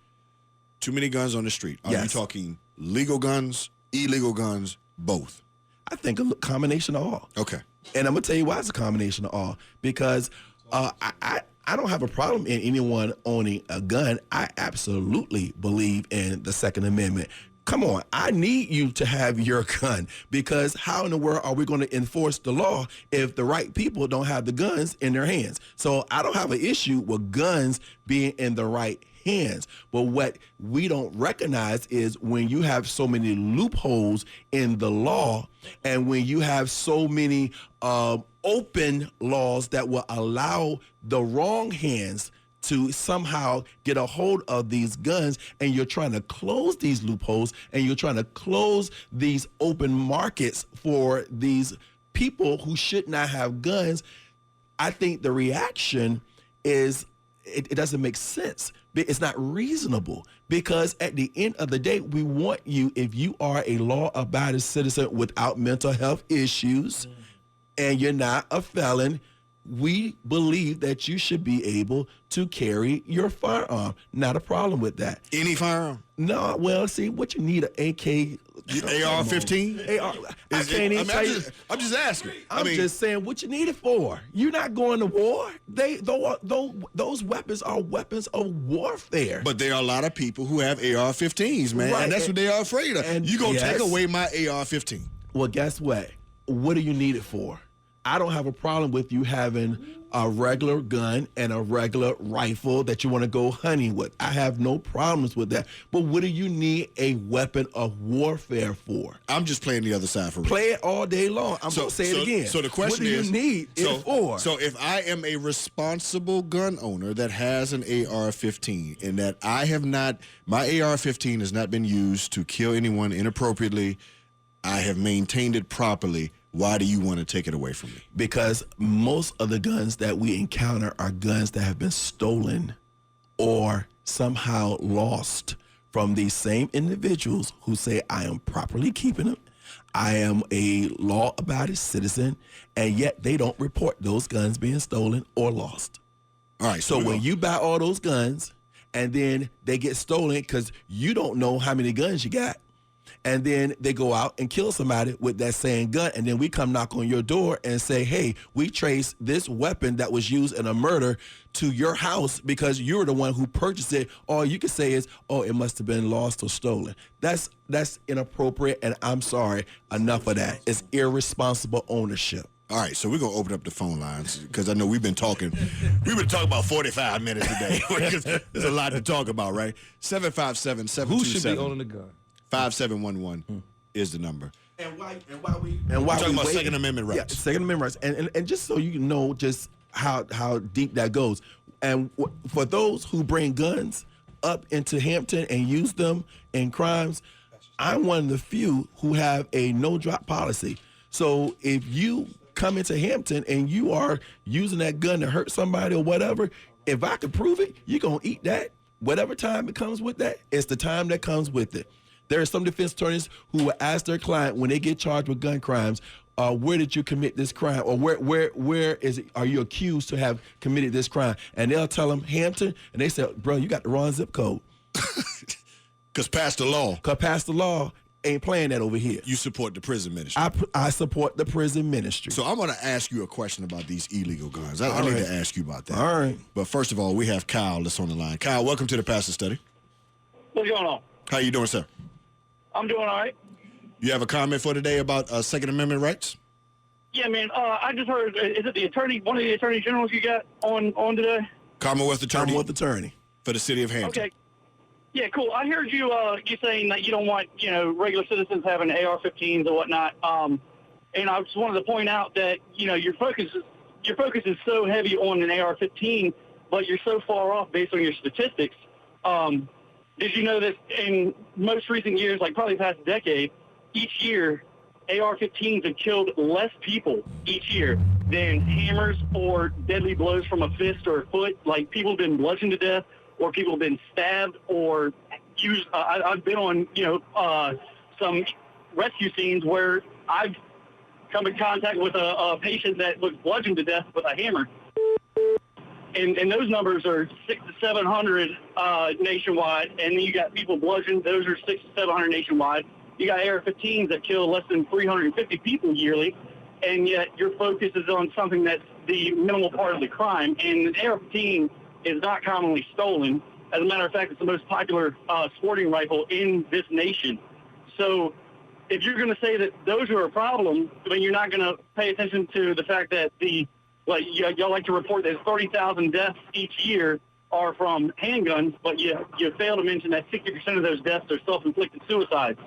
Too many guns on the street. Are you Yes. talking legal guns, illegal guns, both? I think a combination of all. Okay. And I'm gonna tell you why it's a combination of all. Because I don't have a problem in anyone owning a gun. I absolutely believe in the Second Amendment. Come on, I need you to have your gun, because how in the world are we going to enforce the law if the right people don't have the guns in their hands? So I don't have an issue with guns being in the right hands. But what we don't recognize is when you have so many loopholes in the law, and when you have so many open laws that will allow the wrong hands to somehow get a hold of these guns, and you're trying to close these loopholes, and you're trying to close these open markets for these people who should not have guns, I think the reaction is it doesn't make sense. It's not reasonable, because at the end of the day, we want you, if you are a law-abiding citizen without mental health issues and you're not a felon, we believe that you should be able to carry your firearm. Not a problem with that. Any firearm? No, well, see, what you need, an AK. AR-15? I can't even tell you. I'm just asking. I'm just saying what you need it for. You're not going to war. Those weapons are weapons of warfare. But there are a lot of people who have AR-15s, man, Right. and that's what they are afraid of. And You gonna take yes. away my AR-15? Well, guess what? What do you need it for? I don't have a problem with you having a regular gun and a regular rifle that you want to go hunting with. I have no problems with that. But what do you need a weapon of warfare for? I'm just playing the other side for real. Play it all day long. I'm going to say it again. So the question is, is, what do you need it for? So if I am a responsible gun owner that has an AR-15, and that my AR-15 has not been used to kill anyone inappropriately, I have maintained it properly, why do you want to take it away from me? Because most of the guns that we encounter are guns that have been stolen or somehow lost from these same individuals who say, I am properly keeping them, I am a law-abiding citizen, and yet they don't report those guns being stolen or lost. All right. So when you buy all those guns and then they get stolen because you don't know how many guns you got, and then they go out and kill somebody with that same gun, and then we come knock on your door and say, hey, we trace this weapon that was used in a murder to your house because you're the one who purchased it, all you can say is, oh, it must have been lost or stolen. That's inappropriate, and I'm sorry, enough of that. It's irresponsible ownership. All right, so we're going to open up the phone lines, because I know we've been talking about 45 minutes today. There's a lot to talk about, right? 757-727. Who should be owning a gun? 5711 is the number. And why We're talking we about waiting? Second Amendment rights. Yeah, Second Amendment rights, and just so you know, just how deep that goes. And for those who bring guns up into Hampton and use them in crimes, I'm one of the few who have a no drop policy. So if you come into Hampton and you are using that gun to hurt somebody or whatever, if I can prove it, you're gonna eat that. Whatever time it comes with that, it's the time that comes with it. There are some defense attorneys who will ask their client when they get charged with gun crimes, where did you commit this crime, or where is it, are you accused to have committed this crime? And they'll tell them Hampton, and they say, bro, you got the wrong zip code. Because past the law. Because past the law ain't playing that over here. You support the prison ministry. I support the prison ministry. So I'm going to ask you a question about these illegal guns. I need to ask you about that. All right. But first of all, we have Kyle that's on the line. Kyle, welcome to the Pastor Study. What's going on? How you doing, sir? I'm doing all right. You have a comment for today about Second Amendment rights? Yeah, man. I just heard. Is it the attorney? One of the attorney generals you got on today? Commonwealth Attorney. Commonwealth Attorney for the city of Hampton. Okay. Yeah, cool. I heard you saying that you don't want regular citizens having AR-15s or whatnot. And I just wanted to point out that, your focus is so heavy on an AR-15, but you're so far off based on your statistics. Did you know that in most recent years, like probably the past decade, each year, AR-15s have killed less people each year than hammers or deadly blows from a fist or a foot. Like, people have been bludgeoned to death, or people have been stabbed, or used. I've been on, some rescue scenes where I've come in contact with a patient that was bludgeoned to death with a hammer. And those numbers are 600 to 700 nationwide, and then you got people bludgeoned. Those are 600 to 700 nationwide. You got AR-15s that kill less than 350 people yearly, and yet your focus is on something that's the minimal part of the crime. And an AR-15 is not commonly stolen. As a matter of fact, it's the most popular sporting rifle in this nation. So if you're going to say that those are a problem, then you're not going to pay attention to the fact that y'all like to report that 30,000 deaths each year are from handguns, but you fail to mention that 60% of those deaths are self-inflicted suicides.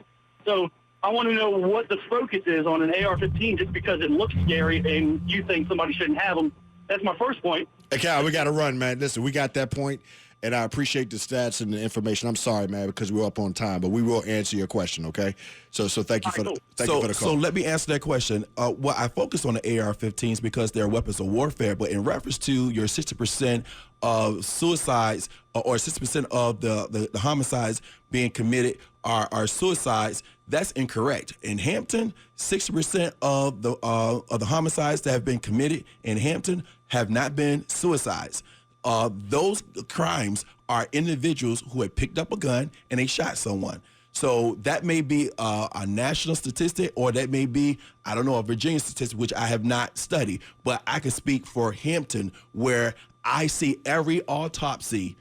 So I want to know what the focus is on an AR-15 just because it looks scary and you think somebody shouldn't have them. That's my first point. Hey, Cal, we got to run, man. Listen, we got that point, and I appreciate the stats and the information. I'm sorry, man, because we're up on time, but we will answer your question, okay? So thank you for the call. So let me answer that question. Well, I focus on the AR-15s because they're weapons of warfare, but in reference to your 60% of suicides or 60% of the homicides being committed are suicides, that's incorrect. In Hampton, 60% of the homicides that have been committed in Hampton have not been suicides. Those crimes are individuals who had picked up a gun and they shot someone. So that may be a national statistic, or that may be, I don't know, a Virginia statistic, which I have not studied. But I can speak for Hampton, where I see every autopsy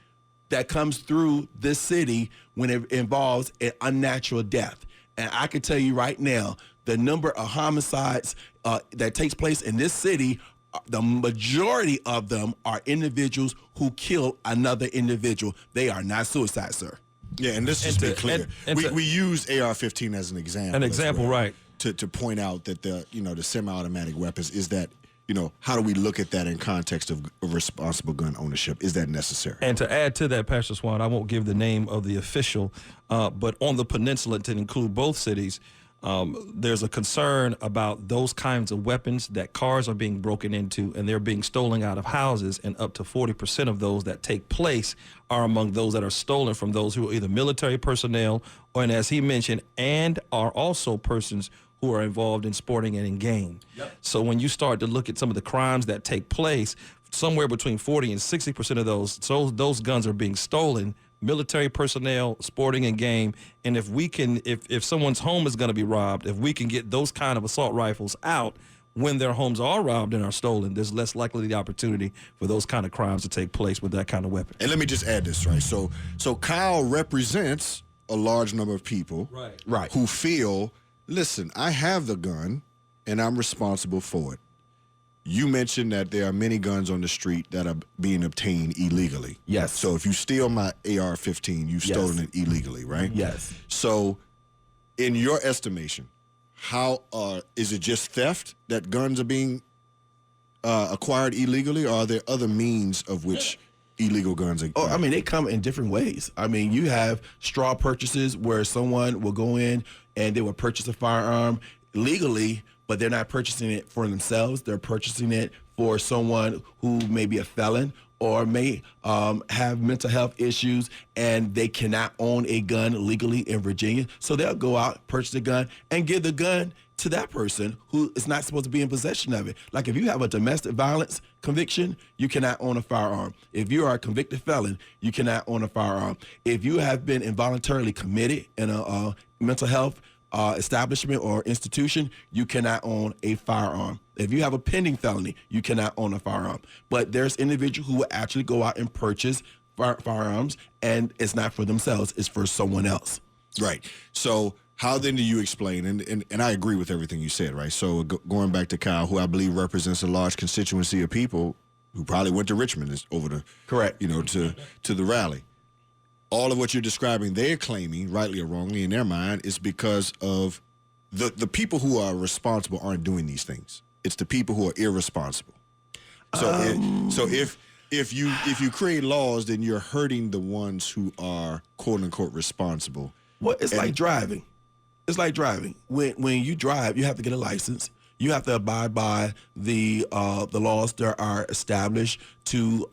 that comes through this city when it involves an unnatural death. And I can tell you right now, the number of homicides that takes place in this city, the majority of them are individuals who kill another individual. They are not suicides, sir. Yeah, and this is to be clear. We use AR-15 as an example. An example, right. To point out that the semi-automatic weapons is that, how do we look at that in context of responsible gun ownership? Is that necessary? And to add to that, Pastor Swan, I won't give the name of the official, but on the peninsula, to include both cities, there's a concern about those kinds of weapons, that cars are being broken into and they're being stolen out of houses, and up to 40% of those that take place are among those that are stolen from those who are either military personnel or, and as he mentioned, and are also persons who are involved in sporting and in game. Yep. So when you start to look at some of the crimes that take place, somewhere between 40 and 60% of those guns are being stolen. Military personnel, sporting and game, and if someone's home is going to be robbed, if we can get those kind of assault rifles out when their homes are robbed and are stolen, there's less likely the opportunity for those kind of crimes to take place with that kind of weapon. And let me just add this, right? So Kyle represents a large number of people, right, who feel, listen, I have the gun and I'm responsible for it. You mentioned that there are many guns on the street that are being obtained illegally. Yes. So if you steal my AR-15, you've stolen it illegally, right? Yes. So in your estimation, how is it just theft that guns are being acquired illegally, or are there other means of which illegal guns are acquired? I mean, they come in different ways. I mean, you have straw purchases where someone will go in and they will purchase a firearm legally, but they're not purchasing it for themselves. They're purchasing it for someone who may be a felon or may have mental health issues, and they cannot own a gun legally in Virginia. So they'll go out, purchase a gun, and give the gun to that person who is not supposed to be in possession of it. Like if you have a domestic violence conviction, you cannot own a firearm. If you are a convicted felon, you cannot own a firearm. If you have been involuntarily committed in a mental health establishment or institution, you cannot own a firearm. If you have a pending felony, you cannot own a firearm. But there's individuals who will actually go out and purchase firearms, and it's not for themselves, it's for someone else. Right. So how then do you explain, and I agree with everything you said, right? So going back to Kyle, who I believe represents a large constituency of people who probably went to Richmond over the, correct, to the rally. All of what you're describing, they're claiming, rightly or wrongly in their mind, is because of the people who are responsible aren't doing these things. It's the people who are irresponsible. So if you create laws, then you're hurting the ones who are quote unquote responsible. Well, it's like driving. It's like driving. When you drive, you have to get a license. You have to abide by the laws that are established to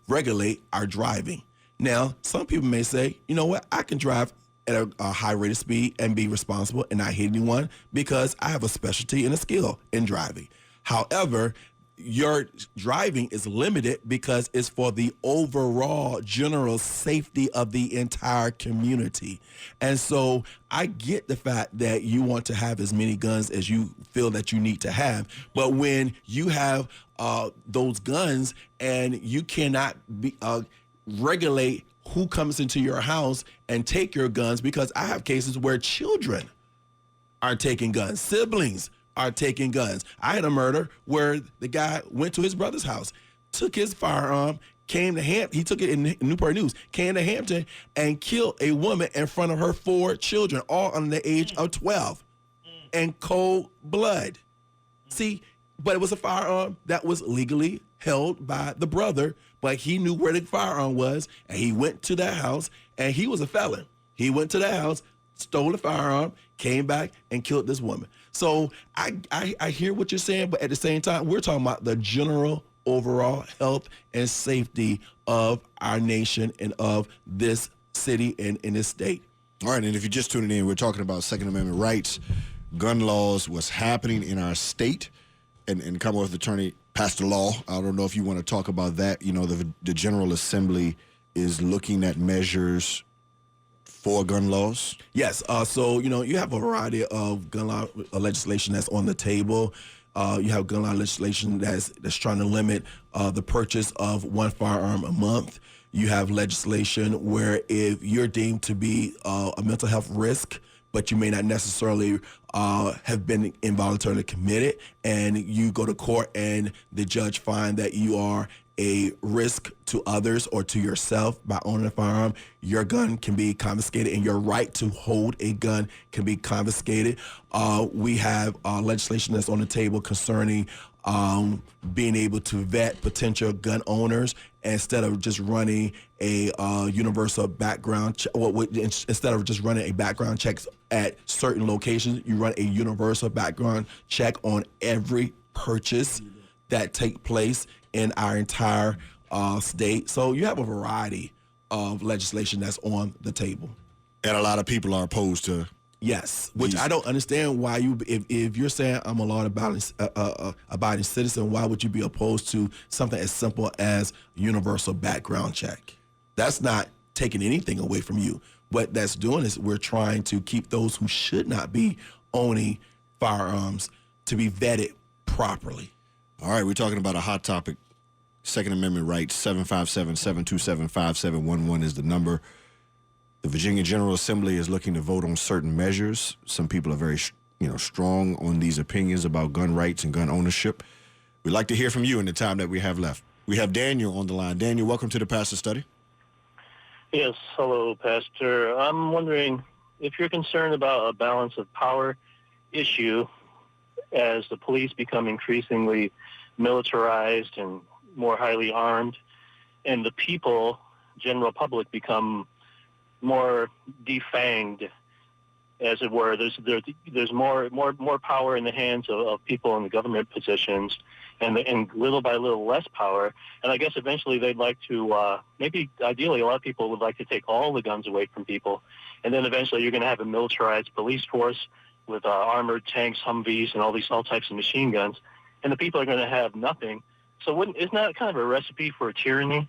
regulate our driving. Now, some people may say, you know what, I can drive at a high rate of speed and be responsible and not hit anyone because I have a specialty and a skill in driving. However, your driving is limited because it's for the overall general safety of the entire community. And so I get the fact that you want to have as many guns as you feel that you need to have. But when you have those guns and you cannot regulate who comes into your house and take your guns, because I have cases where children are taking guns, siblings are taking guns. I had a murder where the guy went to his brother's house, took his firearm, came to Hampton, he took it in Newport News, came to Hampton and killed a woman in front of her 4 children, all under the age of 12, in cold blood. See, but it was a firearm that was legally held by the brother, but he knew where the firearm was, and he went to that house, and he was a felon. He went to that house, stole the firearm, came back, and killed this woman. So I hear what you're saying, but at the same time, we're talking about the general overall health and safety of our nation and of this city and in this state. All right, and if you're just tuning in, we're talking about Second Amendment rights, gun laws, what's happening in our state, and Commonwealth Attorney Pastor Law. I don't know if you want to talk about that. You know, the General Assembly is looking at measures for gun laws. Yes. So, you know, you have a variety of gun law legislation that's on the table. You have gun law legislation that's trying to limit the purchase of 1 firearm a month. You have legislation where if you're deemed to be a mental health risk, but you may not necessarily have been involuntarily committed, and you go to court and the judge find that you are a risk to others or to yourself by owning a firearm, your gun can be confiscated and your right to hold a gun can be confiscated. We have legislation that's on the table concerning being able to vet potential gun owners instead of just running a universal background instead of just running a background check at certain locations, you run a universal background check on every purchase that take place in our entire state. So you have a variety of legislation that's on the table. And a lot of people are opposed to. Yes, which I don't understand why if you're saying I'm a law-abiding citizen, why would you be opposed to something as simple as universal background check? That's not taking anything away from you. What that's doing is we're trying to keep those who should not be owning firearms to be vetted properly. All right, we're talking about a hot topic. Second Amendment rights, 757-727-5711 is the number. The Virginia General Assembly is looking to vote on certain measures. Some people are very, strong on these opinions about gun rights and gun ownership. We'd like to hear from you in the time that we have left. We have Daniel on the line. Daniel, welcome to the Pastor Study. Yes, hello, Pastor. I'm wondering if you're concerned about a balance of power issue as the police become increasingly militarized and more highly armed, and the people, general public, become more defanged, as it were. There's more power in the hands of people in the government positions, and little by little less power. And I guess eventually they'd like to, maybe ideally a lot of people would like to take all the guns away from people, and then eventually you're going to have a militarized police force with armored tanks, Humvees, and all types of machine guns, and the people are going to have nothing. So isn't that kind of a recipe for tyranny?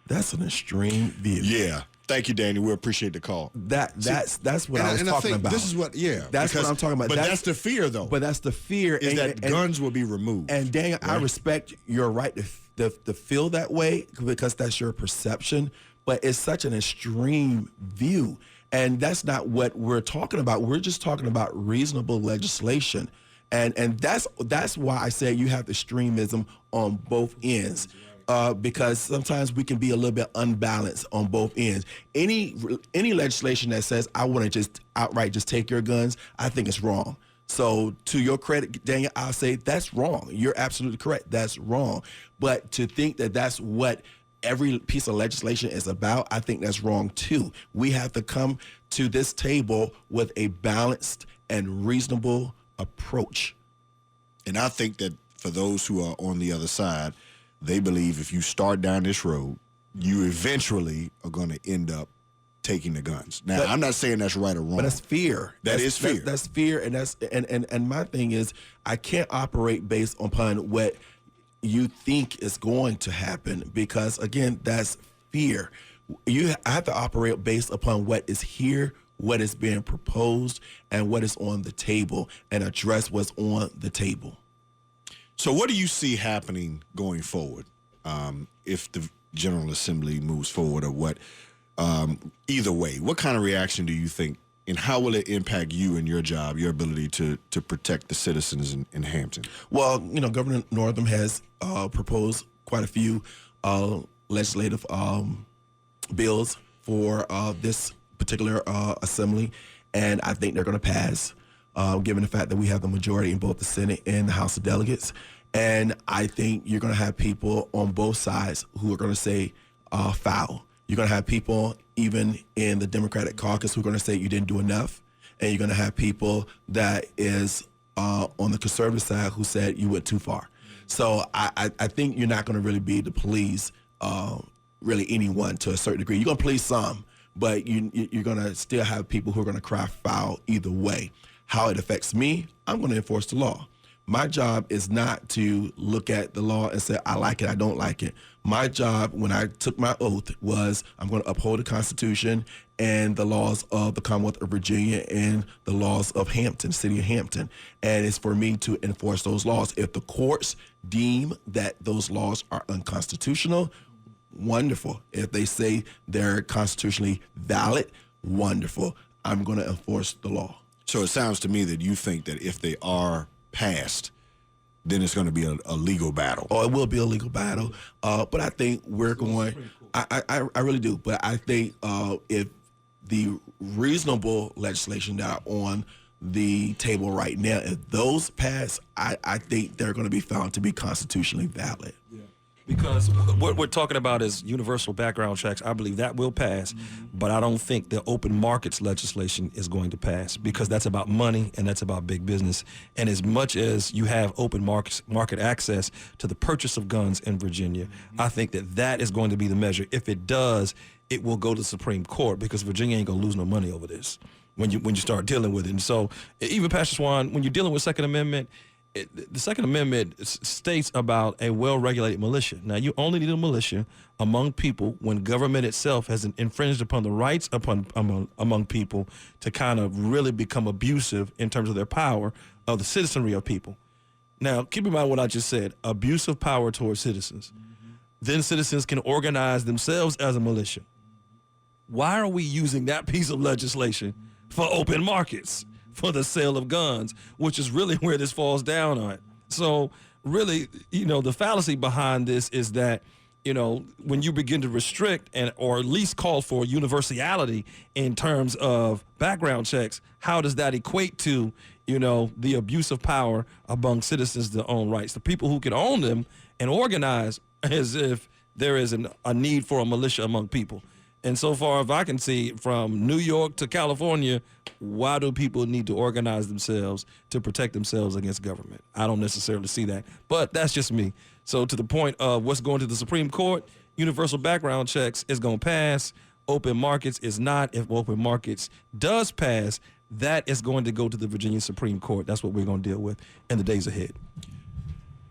That's an extreme view. Yeah. Thank you, Daniel. We appreciate the call. That's what I was talking about. This is what, that's what I'm talking about. But that's the fear, though. But that's the fear is that guns will be removed. And Daniel, right? I respect your right to feel that way because that's your perception. But it's such an extreme view, and that's not what we're talking about. We're just talking about reasonable legislation, and that's why I say you have extremism on both ends. because sometimes we can be a little bit unbalanced on both ends. Any legislation that says I want to just outright just take your guns, I think it's wrong. So to your credit, Daniel, I'll say that's wrong. You're absolutely correct. That's wrong. But to think that that's what every piece of legislation is about, I think that's wrong too. We have to come to this table with a balanced and reasonable approach. And I think that for those who are on the other side, they believe if you start down this road, you eventually are going to end up taking the guns. Now, I'm not saying that's right or wrong. But that's fear. That is fear. That's fear, and my thing is I can't operate based upon what you think is going to happen because, again, that's fear. I have to operate based upon what is here, what is being proposed, and what is on the table, and address what's on the table. So what do you see happening going forward if the General Assembly moves forward or what? Either way, what kind of reaction do you think, and how will it impact you and your job, your ability to protect the citizens in Hampton? Well, Governor Northam has proposed quite a few legislative bills for this particular assembly, and I think they're going to pass, given the fact that we have the majority in both the Senate and the House of Delegates. And I think you're going to have people on both sides who are going to say foul. You're going to have people even in the Democratic caucus who are going to say you didn't do enough. And you're going to have people that is on the conservative side who said you went too far. So I think you're not going to really be able to please really anyone to a certain degree. You're going to please some, but you're going to still have people who are going to cry foul either way. How it affects me, I'm going to enforce the law. My job is not to look at the law and say, I like it, I don't like it. My job when I took my oath was I'm going to uphold the Constitution and the laws of the Commonwealth of Virginia and the laws of Hampton, city of Hampton. And it's for me to enforce those laws. If the courts deem that those laws are unconstitutional, wonderful. If they say they're constitutionally valid, wonderful. I'm going to enforce the law. So it sounds to me that you think that if they are passed, then it's going to be a legal battle. Oh, it will be a legal battle. But I think we're going, I really do. But I think if the reasonable legislation that are on the table right now, if those pass, I think they're going to be found to be constitutionally valid. Yeah. Because what we're talking about is universal background checks. I believe that will pass, but I don't think the open markets legislation is going to pass because that's about money and that's about big business. And as much as you have open market access to the purchase of guns in Virginia, I think that is going to be the measure. If it does, it will go to the Supreme Court because Virginia ain't going to lose no money over this when you start dealing with it. And so even Pastor Swan, when you're dealing with Second Amendment, the Second Amendment states about a well-regulated militia. Now, you only need a militia among people when government itself has infringed upon the rights among people to kind of really become abusive in terms of their power of the citizenry of people. Now, keep in mind what I just said, abusive power towards citizens. Then citizens can organize themselves as a militia. Why are we using that piece of legislation for open markets? For the sale of guns, which is really where this falls down on. So really, the fallacy behind this is that, when you begin to restrict or at least call for universality in terms of background checks, how does that equate to, the abuse of power among citizens to own rights? The people who can own them and organize as if there is a need for a militia among people. And so far, if I can see from New York to California, why do people need to organize themselves to protect themselves against government? I don't necessarily see that, but that's just me. So to the point of what's going to the Supreme Court, universal background checks is going to pass. Open markets is not. If open markets does pass, that is going to go to the Virginia Supreme Court. That's what we're going to deal with in the days ahead.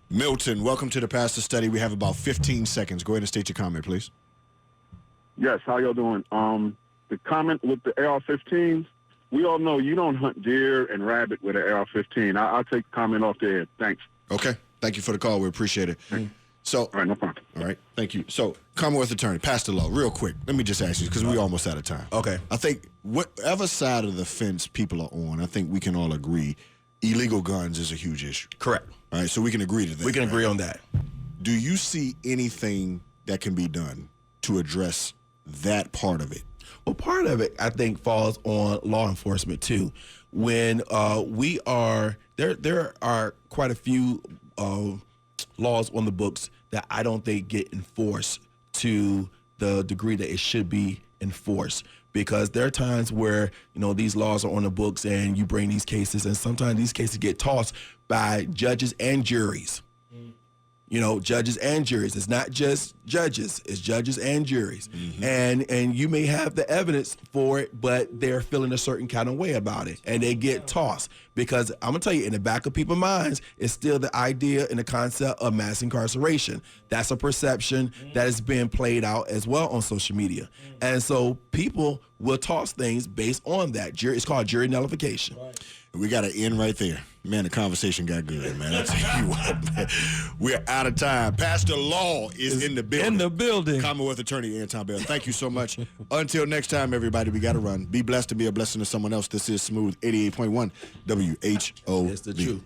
Milton, welcome to the Pastor Study. We have about 15 seconds. Go ahead and state your comment, please. Yes, how y'all doing? The comment with the AR-15s, we all know you don't hunt deer and rabbit with an AR-15. I'll take the comment off the air. Thanks. Okay. Thank you for the call. We appreciate it. So, all right, no problem. All right. Thank you. So, Commonwealth Attorney, Pastor Lowe, real quick. Let me just ask you, because we're almost out of time. Okay. I think whatever side of the fence people are on, I think we can all agree illegal guns is a huge issue. Correct. All right, so we can agree to that. We can agree on that. Do you see anything that can be done to address that part of it? Well, part of it, I think, falls on law enforcement, too. When we are, there are quite a few laws on the books that I don't think get enforced to the degree that it should be enforced. Because there are times where, these laws are on the books and you bring these cases, and sometimes these cases get tossed by judges and juries. Judges and juries. It's not just judges. It's judges and juries. Mm-hmm. And you may have the evidence for it, but they're feeling a certain kind of way about it, and they get tossed. Because I'm going to tell you, in the back of people's minds is still the idea and the concept of mass incarceration. That's a perception that is being played out as well on social media. And so people will toss things based on that. It's called jury nullification. Right. We got to end right there. Man, the conversation got good, man. I tell you what, man. We're out of time. Pastor Law is in the building. In the building. Commonwealth Attorney Anton Bell. Thank you so much. Until next time, everybody, we got to run. Be blessed to be a blessing to someone else. This is Smooth 88.1 WHOV. It's the truth.